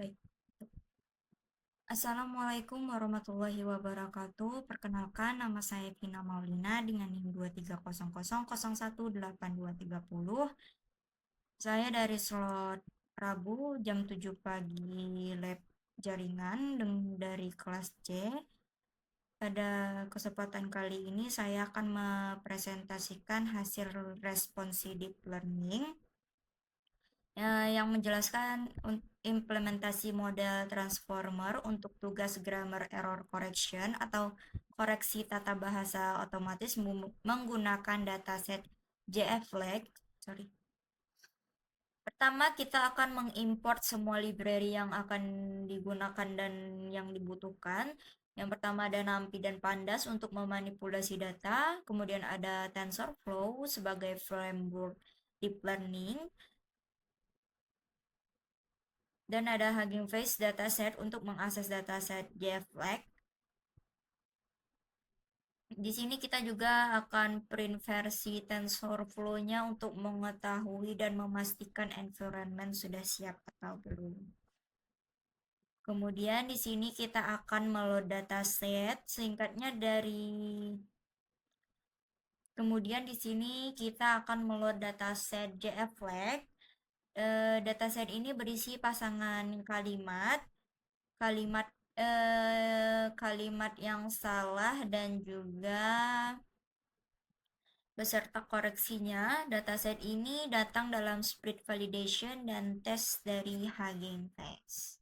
Baik. Assalamualaikum warahmatullahi wabarakatuh. Perkenalkan, nama saya Vina Maulina dengan NIM 2300018230. Saya dari slot Rabu jam 7 pagi lab jaringan dari kelas C. Pada kesempatan kali ini saya akan mempresentasikan hasil responsi deep learning yang menjelaskan implementasi model transformer untuk tugas grammar error correction atau koreksi tata bahasa otomatis menggunakan dataset JFLAG. Pertama, kita akan mengimport semua library yang akan digunakan dan yang dibutuhkan. Yang pertama ada NumPy dan Pandas untuk memanipulasi data. Kemudian ada TensorFlow sebagai framework deep learning. Dan ada Hugging Face dataset untuk mengakses dataset JFLAG. Di sini kita juga akan print versi TensorFlow-nya untuk mengetahui dan memastikan environment sudah siap atau belum. Kemudian di sini kita akan meload dataset singkatnya dari. Kemudian di sini kita akan meload dataset JFLAG. Dataset ini berisi pasangan kalimat kalimat kalimat yang salah dan juga beserta koreksinya. Dataset ini datang dalam split validation dan tes dari Hugging Face.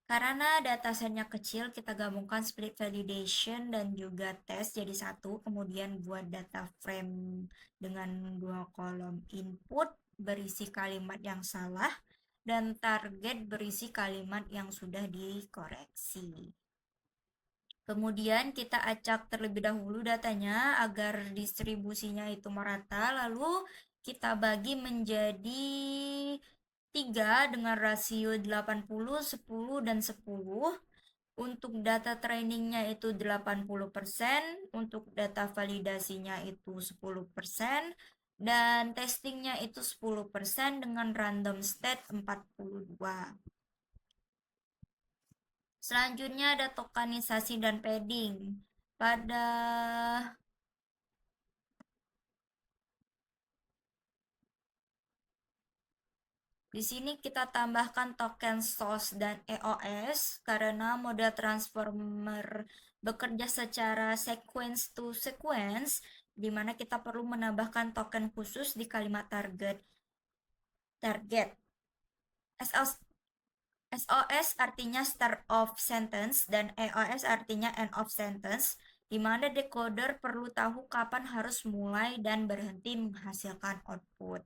Karena datasetnya kecil, kita gabungkan split validation dan juga tes jadi satu, kemudian buat data frame dengan 2 kolom input berisi kalimat yang salah dan target berisi kalimat yang sudah dikoreksi. Kemudian kita acak terlebih dahulu datanya agar distribusinya itu merata, lalu kita bagi menjadi 3 dengan rasio 80, 10, dan 10. Untuk data trainingnya itu 80%, untuk data validasinya itu 10%, dan testingnya itu 10% dengan random state 42. Selanjutnya ada tokenisasi dan padding. Pada Di sini kita tambahkan token source dan EOS karena model transformer bekerja secara sequence to sequence, di mana kita perlu menambahkan token khusus di kalimat target. SOS artinya start of sentence dan EOS artinya end of sentence, di mana decoder perlu tahu kapan harus mulai dan berhenti menghasilkan output.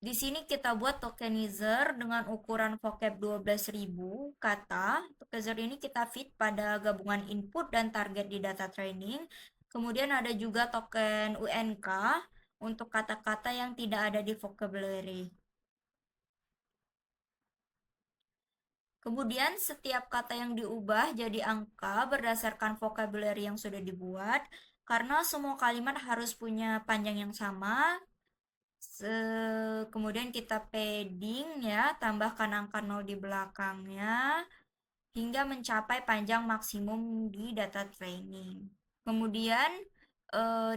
Di sini kita buat tokenizer dengan ukuran vocab 12.000 kata. Tokenizer ini kita feed pada gabungan input dan target di data training. Kemudian ada juga token UNK untuk kata-kata yang tidak ada di vocabulary. Kemudian setiap kata yang diubah jadi angka berdasarkan vocabulary yang sudah dibuat. Karena semua kalimat harus punya panjang yang sama, kemudian kita padding ya, tambahkan angka 0 di belakangnya hingga mencapai panjang maksimum di data training. Kemudian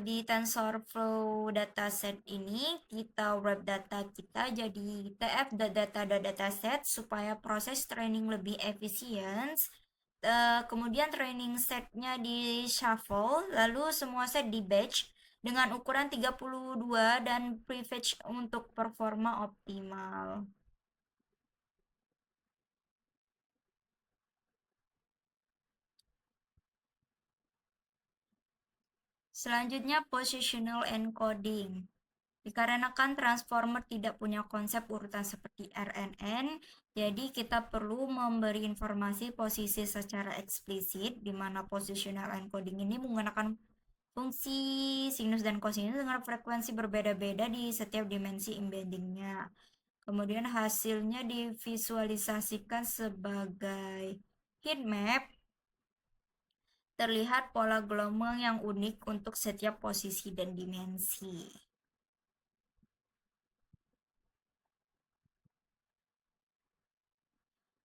di TensorFlow dataset ini kita wrap data kita jadi tf.data.dataset supaya proses training lebih efisien. Kemudian training setnya di shuffle, lalu semua set di batch dengan ukuran 32 dan prefetch untuk performa optimal. Selanjutnya positional encoding. Dikarenakan transformer tidak punya konsep urutan seperti RNN, jadi kita perlu memberi informasi posisi secara eksplisit, di mana positional encoding ini menggunakan fungsi sinus dan kosinus dengan frekuensi berbeda-beda di setiap dimensi embeddingnya. Kemudian hasilnya divisualisasikan sebagai heat map. Terlihat pola gelombang yang unik untuk setiap posisi dan dimensi.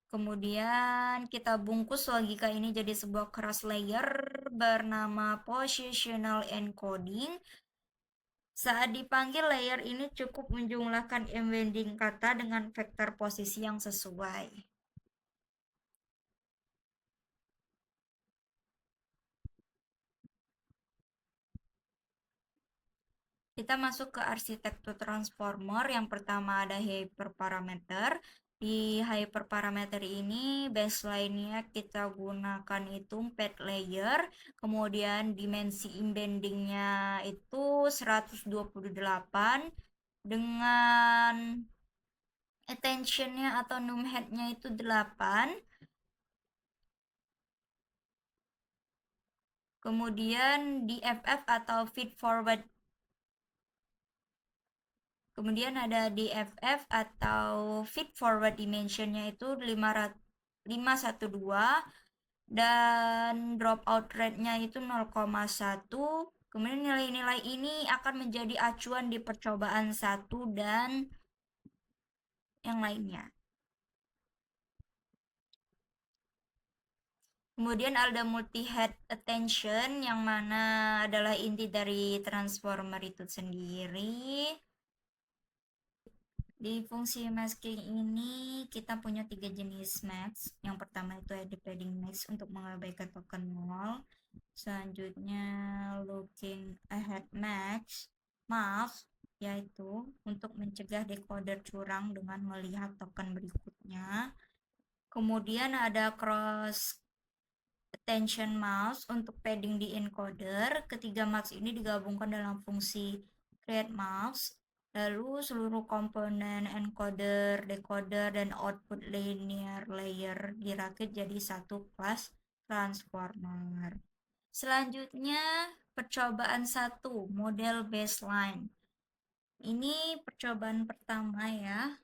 Kemudian kita bungkus logika ini jadi sebuah cross layer bernama positional encoding. Saat dipanggil, layer ini cukup menjumlahkan embedding kata dengan vektor posisi yang sesuai. Kita masuk ke arsitektur transformer. Yang pertama ada hyperparameter. Di hyperparameter ini baseline-nya kita gunakan itu pad layer. Kemudian dimensi embedding-nya itu 128 dengan attention-nya atau num head-nya itu 8. Kemudian DFF atau feed forward. Kemudian ada DFF atau feed forward dimensionnya itu 512 dan dropout rate-nya itu 0,1. Kemudian nilai-nilai ini akan menjadi acuan di percobaan 1 dan yang lainnya. Kemudian ada multi head attention yang mana adalah inti dari transformer itu sendiri. Di fungsi masking ini kita punya 3 jenis max. Yang pertama itu ada padding max untuk mengabaikan token null. Selanjutnya looking ahead max, mask, yaitu untuk mencegah decoder curang dengan melihat token berikutnya. Kemudian ada cross attention mouse untuk padding di encoder. Ketiga mouse ini digabungkan dalam fungsi create mouse. Lalu seluruh komponen encoder, decoder, dan output linear layer dirakit jadi satu kelas transformer. Selanjutnya percobaan 1, model baseline. Ini percobaan pertama ya.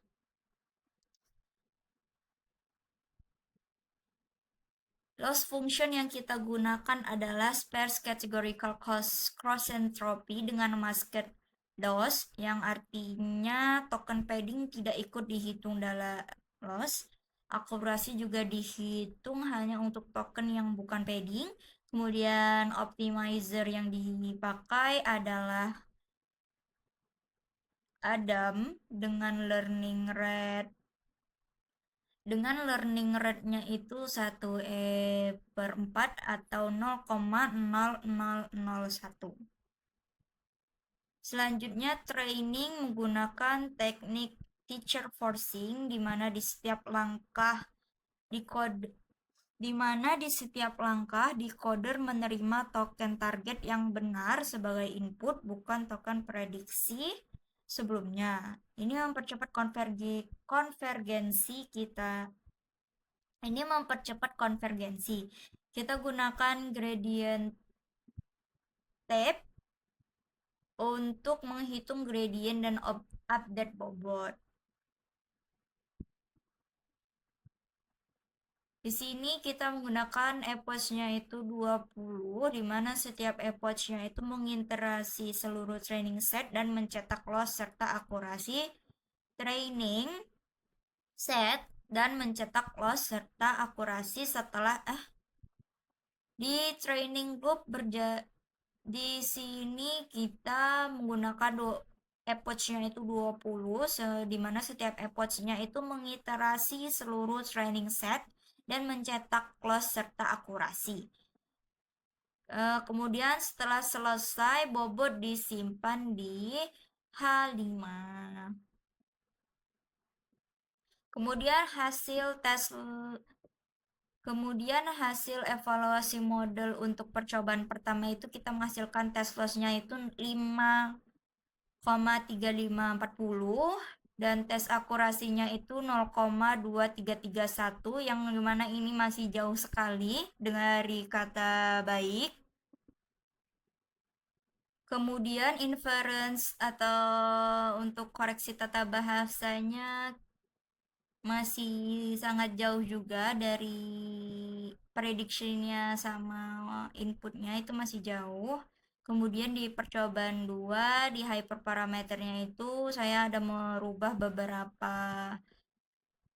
Loss function yang kita gunakan adalah sparse categorical cross entropy dengan masket loss, yang artinya token padding tidak ikut dihitung dalam loss. Akurasi juga dihitung hanya untuk token yang bukan padding. Kemudian optimizer yang dipakai adalah Adam dengan learning rate-nya itu 1/4 atau 0,0001. Selanjutnya training menggunakan teknik teacher forcing di mana di setiap langkah decoder menerima token target yang benar sebagai input, bukan token prediksi sebelumnya. Ini mempercepat konvergensi kita. Kita gunakan gradient tape untuk menghitung gradient dan update bobot. Di sini kita menggunakan epoch-nya itu 20, di mana setiap epoch-nya itu mengiterasi seluruh training set dan mencetak loss serta akurasi training set dan mencetak loss serta akurasi setelah di training group di sini kita menggunakan epoch-nya itu 20, di mana setiap epoch-nya itu mengiterasi seluruh training set dan mencetak close serta akurasi. Kemudian setelah selesai, bobot disimpan di H5. Kemudian hasil evaluasi model untuk percobaan pertama itu kita menghasilkan test loss-nya itu 5,3540 dan tes akurasinya itu 0,2331, yang dimana ini masih jauh sekali dari kata baik. Kemudian inference atau untuk koreksi tata bahasanya masih sangat jauh juga dari prediksinya sama inputnya, itu masih jauh. Kemudian di percobaan 2 di hyperparameternya itu saya ada merubah beberapa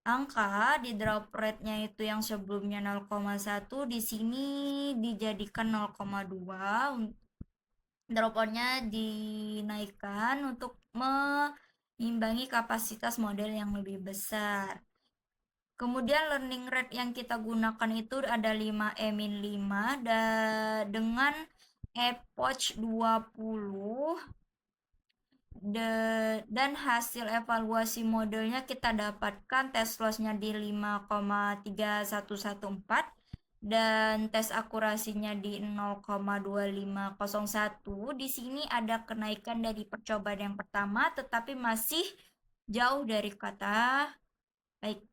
angka di drop rate-nya itu yang sebelumnya 0,1 di sini dijadikan 0,2. Drop on-nya dinaikkan untuk mengimbangi kapasitas model yang lebih besar. Kemudian learning rate yang kita gunakan itu ada 5E-5 dengan epoch 20 dan hasil evaluasi modelnya kita dapatkan tes loss-nya di 5,3114 dan tes akurasinya di 0,2501. Di sini ada kenaikan dari percobaan yang pertama tetapi masih jauh dari kata baik.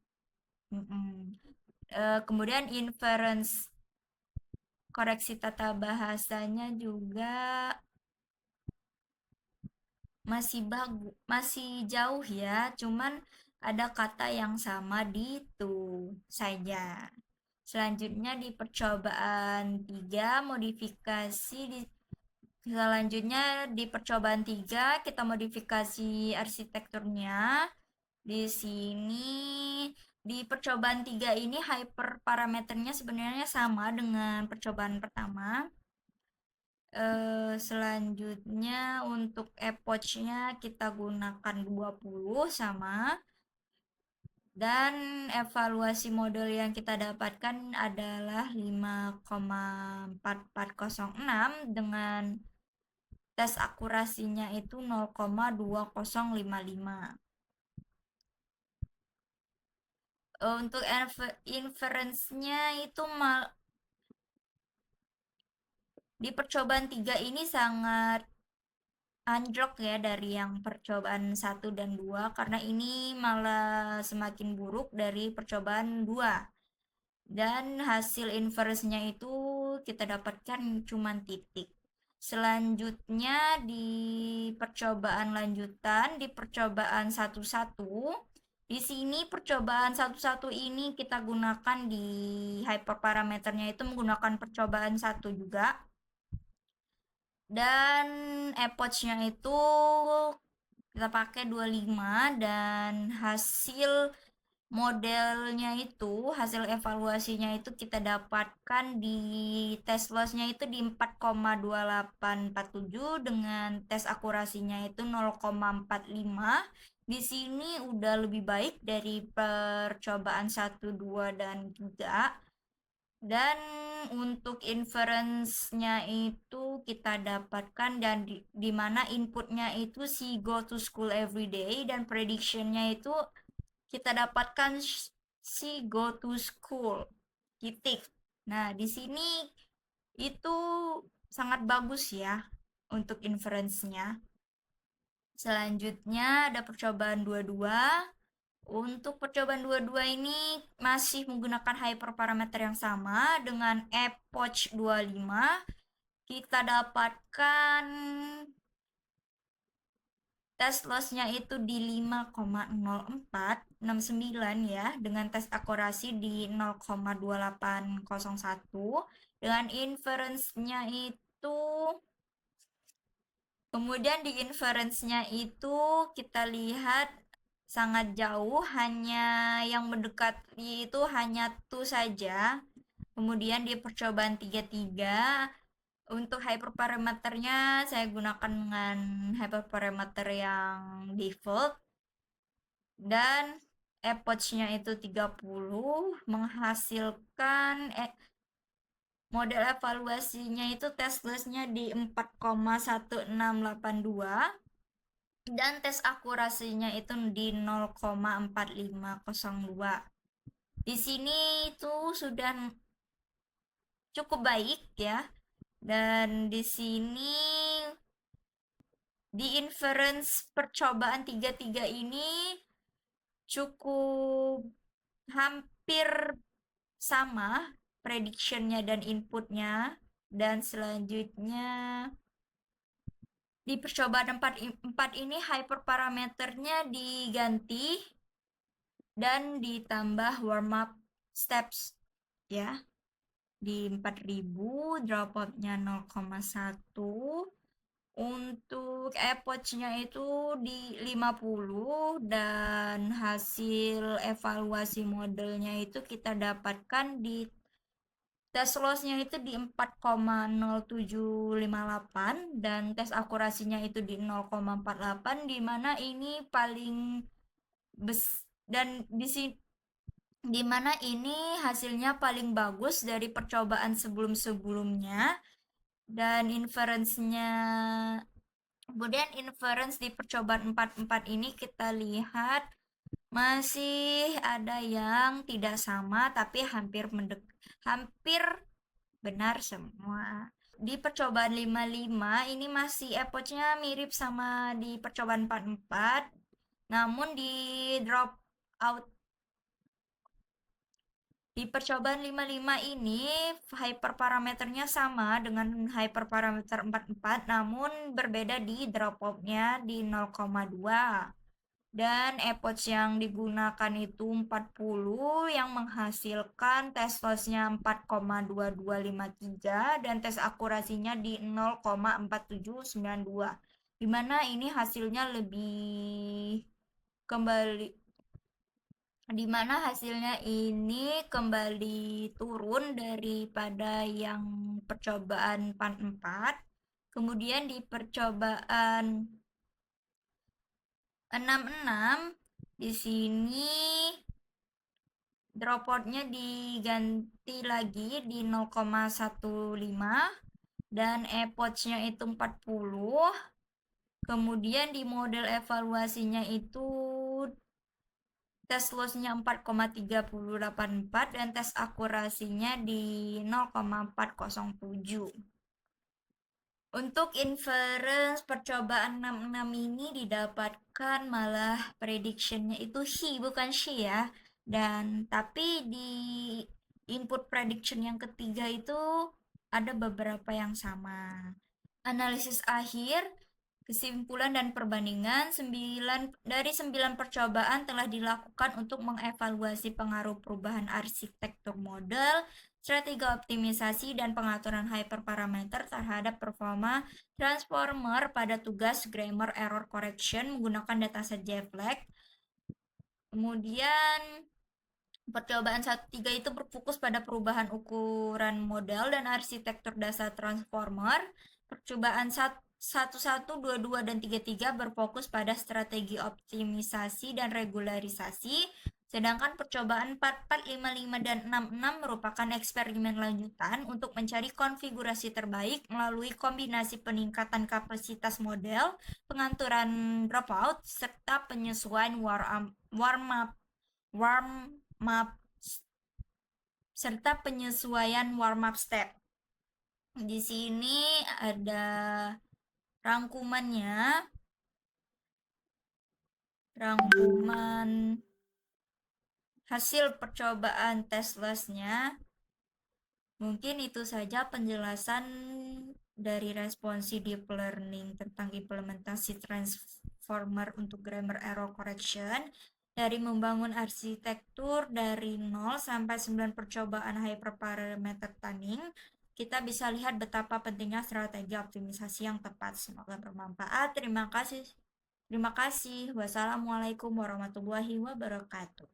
Kemudian inference koreksi tata bahasanya juga masih jauh ya, cuman ada kata yang sama di itu saja. Selanjutnya di percobaan 3 modifikasi selanjutnya di percobaan 3 kita modifikasi arsitekturnya. Di sini di percobaan 3 ini hyperparameternya sebenarnya sama dengan percobaan pertama. Selanjutnya untuk epoch-nya kita gunakan 20 sama, dan evaluasi model yang kita dapatkan adalah 5,4406 dengan tes akurasinya itu 0,2055. Untuk inference-nya itu di percobaan 3 ini sangat anjlok ya dari yang percobaan 1 dan 2 karena ini malah semakin buruk dari percobaan 2. Dan hasil inverse-nya itu kita dapatkan cuma titik. Selanjutnya di percobaan lanjutan di percobaan 1-1 di sini percobaan 1-1 ini kita gunakan di hyperparameternya itu menggunakan percobaan 1 juga. Dan epoch-nya itu kita pakai 25 dan hasil modelnya itu, hasil evaluasinya itu kita dapatkan di tes loss-nya itu di 4,2847 dengan tes akurasinya itu 0,45. Di sini udah lebih baik dari percobaan 1, 2 dan 3. Dan untuk inference-nya itu kita dapatkan dan di mana inputnya itu si go to school every day dan prediction-nya itu kita dapatkan si go to school titik. Nah, di sini itu sangat bagus ya untuk inference-nya. Selanjutnya ada percobaan 22. Untuk percobaan 22 ini masih menggunakan hyperparameter yang sama dengan epoch 25. Kita dapatkan tes loss-nya itu di 5,0469 ya, dengan tes akurasi di 0,2801 dengan inference-nya itu. Kemudian di inference-nya itu kita lihat sangat jauh, hanya yang mendekati itu hanya tu saja. Kemudian di percobaan 33 untuk hyperparameternya saya gunakan dengan hyperparameter yang default dan epoch-nya itu 30 menghasilkan model evaluasinya itu tes loss-nya di 4,1682 dan tes akurasinya itu di 0,4502. Di sini itu sudah cukup baik ya. Dan di sini di inference percobaan 33 ini cukup hampir sama prediction-nya dan inputnya. Dan selanjutnya Di percobaan 4 ini hyperparameternya diganti dan ditambah warm up steps ya. Di 4000 dropoutnya 0,1. Untuk epoch-nya itu di 50 dan hasil evaluasi modelnya itu kita dapatkan di tes loss-nya itu di 4,0758 dan tes akurasinya itu di 0,48, di mana ini paling dan di mana ini hasilnya paling bagus dari percobaan sebelum-sebelumnya. Dan inference-nya, kemudian inference di percobaan 44 ini kita lihat masih ada yang tidak sama tapi hampir benar semua. Di percobaan 55 ini masih epochnya mirip sama di percobaan 44, namun di drop out di percobaan 55 ini hyperparameternya sama dengan hyperparameter 44, namun berbeda di dropout-nya di 0,2. Dan epoch yang digunakan itu 40 yang menghasilkan tes loss-nya 4,2253 dan tes akurasinya di 0,4792. Dimana ini hasilnya ini kembali turun daripada yang percobaan 44. Kemudian di percobaan 66 di sini dropout-nya diganti lagi di 0,15 dan epoch-nya itu 40. Kemudian di model evaluasinya itu tes loss-nya 4,3084 dan tes akurasinya di 0,407. Untuk inference percobaan 66 ini didapatkan malah prediction-nya itu he bukan she ya. Dan tapi di input prediction yang ketiga itu ada beberapa yang sama. Analisis akhir, kesimpulan dan perbandingan, 9 percobaan telah dilakukan untuk mengevaluasi pengaruh perubahan arsitektur model, strategi optimisasi dan pengaturan hyperparameter terhadap performa transformer pada tugas grammar error correction menggunakan dataset JFLAG. Kemudian percobaan 13 itu berfokus pada perubahan ukuran model dan arsitektur dasar transformer. Percobaan 11, 22, dan 33 berfokus pada strategi optimisasi dan regularisasi. Sedangkan percobaan 44, 55, dan 66 merupakan eksperimen lanjutan untuk mencari konfigurasi terbaik melalui kombinasi peningkatan kapasitas model, pengaturan dropout, serta penyesuaian warm up step. Di sini ada rangkuman hasil percobaan tes loss-nya. Mungkin itu saja penjelasan dari responsi deep learning tentang implementasi transformer untuk grammar error correction. Dari membangun arsitektur dari 0 sampai 9 percobaan hyperparameter tuning, kita bisa lihat betapa pentingnya strategi optimisasi yang tepat. Semoga bermanfaat. Terima kasih. Wassalamualaikum warahmatullahi wabarakatuh.